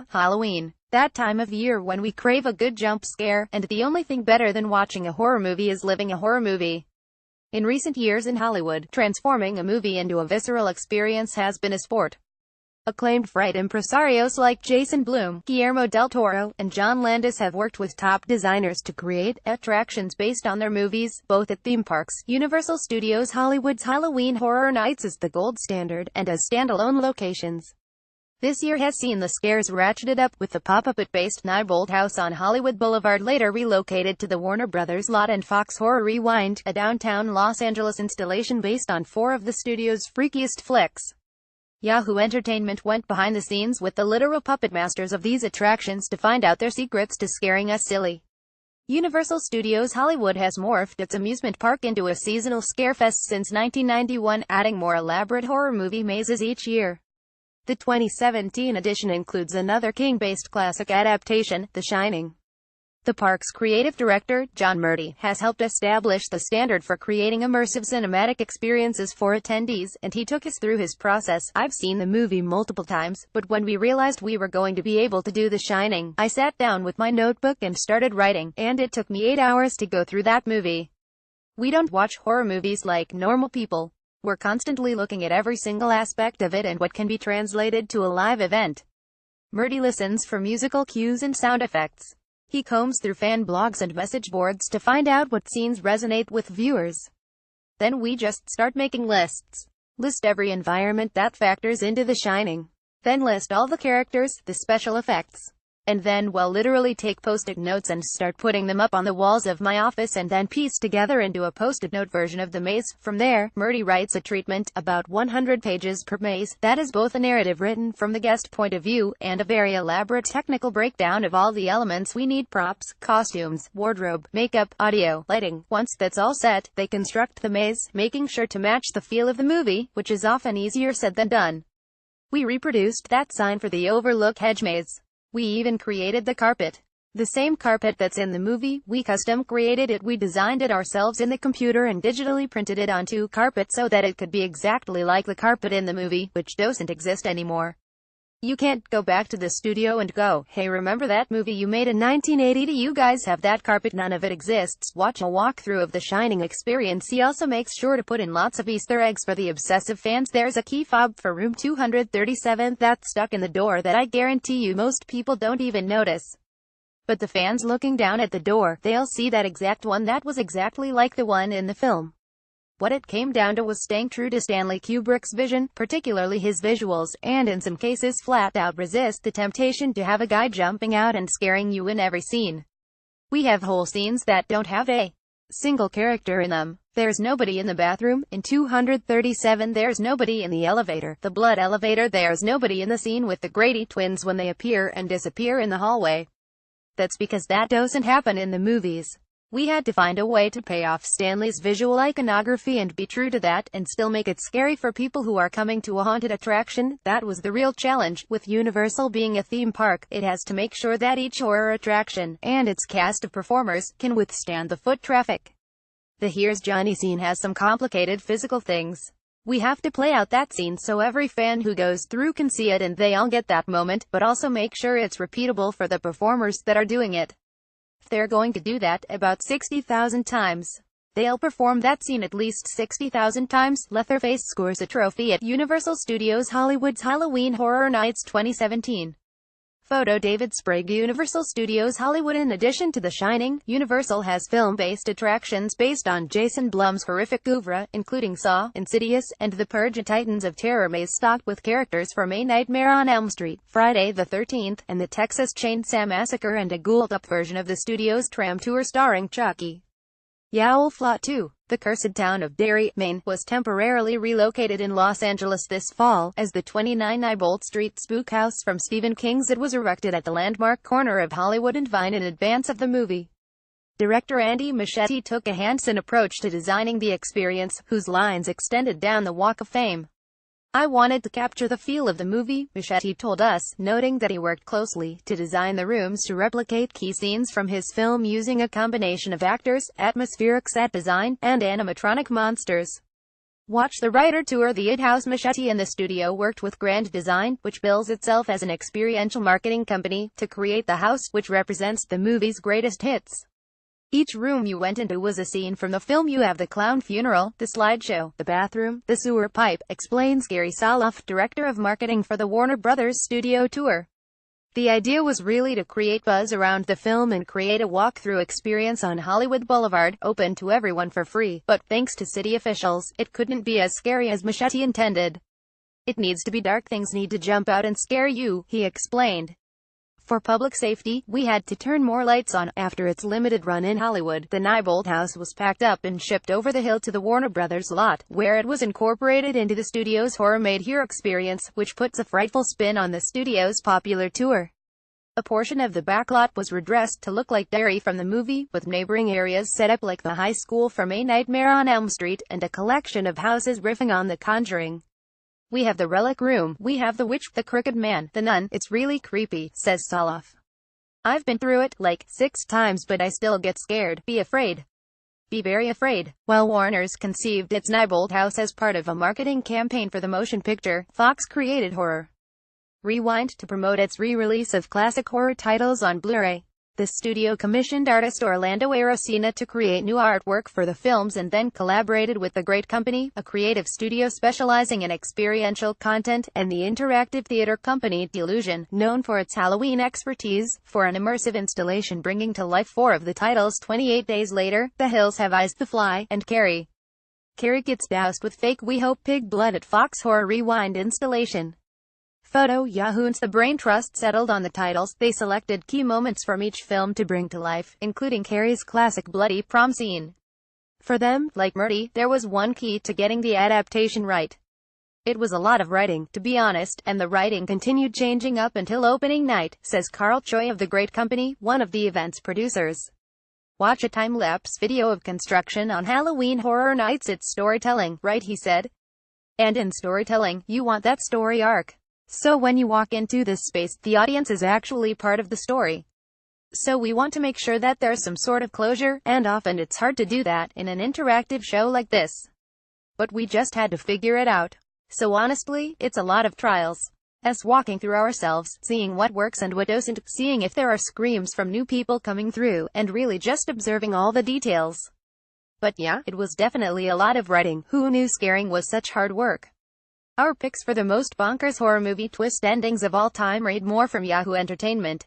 Halloween. That time of year when we crave a good jump scare, and the only thing better than watching a horror movie is living a horror movie. In recent years in Hollywood, transforming a movie into a visceral experience has been a sport. Acclaimed fright impresarios like Jason Blum, Guillermo del Toro, and John Landis have worked with top designers to create attractions based on their movies, both at theme parks. Universal Studios Hollywood's Halloween Horror Nights is the gold standard, and as standalone locations. This year has seen the scares ratcheted up, with the pop-up-based Neibolt House on Hollywood Boulevard later relocated to the Warner Brothers lot, and Fox Horror Rewind, a downtown Los Angeles installation based on 4 of the studio's freakiest flicks. Yahoo Entertainment went behind the scenes with the literal puppet masters of these attractions to find out their secrets to scaring us silly. Universal Studios Hollywood has morphed its amusement park into a seasonal scarefest since 1991, adding more elaborate horror movie mazes each year. The 2017 edition includes another King-based classic adaptation, The Shining. The park's creative director, John Murdy, has helped establish the standard for creating immersive cinematic experiences for attendees, and he took us through his process. I've seen the movie multiple times, but when we realized we were going to be able to do The Shining, I sat down with my notebook and started writing, and it took me 8 hours to go through that movie. We don't watch horror movies like normal people. We're constantly looking at every single aspect of it and what can be translated to a live event. Murdy listens for musical cues and sound effects. He combs through fan blogs and message boards to find out what scenes resonate with viewers. Then we just start making lists. List every environment that factors into The Shining. Then list all the characters, the special effects. And then, literally take post-it notes and start putting them up on the walls of my office, and then piece together into a post-it note version of the maze. From there, Murdy writes a treatment, about 100 pages per maze, that is both a narrative written from the guest point of view, and a very elaborate technical breakdown of all the elements we need: props, costumes, wardrobe, makeup, audio, lighting. Once that's all set, they construct the maze, making sure to match the feel of the movie, which is often easier said than done. We reproduced that sign for the Overlook Hedge maze. We even created the carpet. The same carpet that's in the movie, we custom created it. We designed it ourselves in the computer and digitally printed it onto carpet so that it could be exactly like the carpet in the movie, which doesn't exist anymore. You can't go back to the studio and go, "Hey, remember that movie you made in 1980? Do you guys have that carpet?" None of it exists. Watch a walkthrough of The Shining experience. He also makes sure to put in lots of Easter eggs for the obsessive fans. There's a key fob for room 237 that's stuck in the door that I guarantee you most people don't even notice. But the fans looking down at the door, they'll see that exact one that was exactly like the one in the film. What it came down to was staying true to Stanley Kubrick's vision, particularly his visuals, and in some cases flat out resist the temptation to have a guy jumping out and scaring you in every scene. We have whole scenes that don't have a single character in them. There's nobody in the bathroom. In 237, there's nobody in the elevator, the blood elevator. There's nobody in the scene with the Grady twins when they appear and disappear in the hallway. That's because that doesn't happen in the movies. We had to find a way to pay off Stanley's visual iconography and be true to that, and still make it scary for people who are coming to a haunted attraction. That was the real challenge. With Universal being a theme park, it has to make sure that each horror attraction, and its cast of performers, can withstand the foot traffic. The Here's Johnny scene has some complicated physical things. We have to play out that scene so every fan who goes through can see it and they all get that moment, but also make sure it's repeatable for the performers that are doing it. They're going to do that about 60,000 times. They'll perform that scene at least 60,000 times. Leatherface scores a trophy at Universal Studios Hollywood's Halloween Horror Nights 2017. Photo: David Sprague. Universal Studios Hollywood. In addition to The Shining, Universal has film-based attractions based on Jason Blum's horrific oeuvre, including Saw, Insidious, and The Purge, a Titans of Terror maze stocked with characters from A Nightmare on Elm Street, Friday the 13th, and the Texas Chainsaw Massacre, and a ghouled-up version of the studio's Tram Tour starring Chucky. Yowl Flot 2. The cursed town of Derry, Maine, was temporarily relocated in Los Angeles this fall, as the 29 Neibolt Street spook house from Stephen King's It was erected at the landmark corner of Hollywood and Vine in advance of the movie. Director Andy Muschietti took a hands-on approach to designing the experience, whose lines extended down the Walk of Fame. "I wanted to capture the feel of the movie," Muschietti told us, noting that he worked closely to design the rooms to replicate key scenes from his film using a combination of actors, atmospheric set design, and animatronic monsters. Watch the writer tour the It House. Machete and the studio worked with Grand Design, which bills itself as an experiential marketing company, to create the house, which represents the movie's greatest hits. Each room you went into was a scene from the film. You have the clown funeral, the slideshow, the bathroom, the sewer pipe, explains Gary Saloff, director of marketing for the Warner Brothers studio tour. The idea was really to create buzz around the film and create a walk-through experience on Hollywood Boulevard, open to everyone for free, but thanks to city officials, it couldn't be as scary as Machete intended. It needs to be dark, things need to jump out and scare you, he explained. For public safety, we had to turn more lights on. After its limited run in Hollywood, the Neibolt house was packed up and shipped over the hill to the Warner Brothers lot, where it was incorporated into the studio's Horror Made Here experience, which puts a frightful spin on the studio's popular tour. A portion of the backlot was redressed to look like Derry from the movie, with neighboring areas set up like the high school from A Nightmare on Elm Street, and a collection of houses riffing on The Conjuring. We have the Relic Room, we have the Witch, the Crooked Man, the Nun. It's really creepy, says Saloff. I've been through it, like, 6 times, but I still get scared. Be afraid. Be very afraid. While Warner's conceived its Neibolt house as part of a marketing campaign for the motion picture, Fox created Horror Rewind to promote its re-release of classic horror titles on Blu-ray. The studio commissioned artist Orlando Arocena to create new artwork for the films and then collaborated with The Great Company, a creative studio specializing in experiential content, and the interactive theater company Delusion, known for its Halloween expertise, for an immersive installation bringing to life 4 of the titles. 28 days later, The Hills Have Eyes, The Fly, and Carrie. Carrie gets doused with fake We Hope pig blood at Fox Horror Rewind installation. Photo Yahoo's The Brain Trust settled on the titles. They selected key moments from each film to bring to life, including Carrie's classic bloody prom scene. For them, like Murdy, there was one key to getting the adaptation right. It was a lot of writing, to be honest, and the writing continued changing up until opening night, says Carl Choi of The Great Company, one of the event's producers. Watch a time-lapse video of construction on Halloween Horror Nights. It's storytelling, right, he said. And in storytelling, you want that story arc. So when you walk into this space, the audience is actually part of the story. So we want to make sure that there's some sort of closure, and often it's hard to do that in an interactive show like this. But we just had to figure it out. So honestly, it's a lot of trials. Walking through ourselves, seeing what works and what doesn't, seeing if there are screams from new people coming through, and really just observing all the details. But yeah, it was definitely a lot of writing. Who knew scaring was such hard work? Our picks for the most bonkers horror movie twist endings of all time. Read more from Yahoo Entertainment.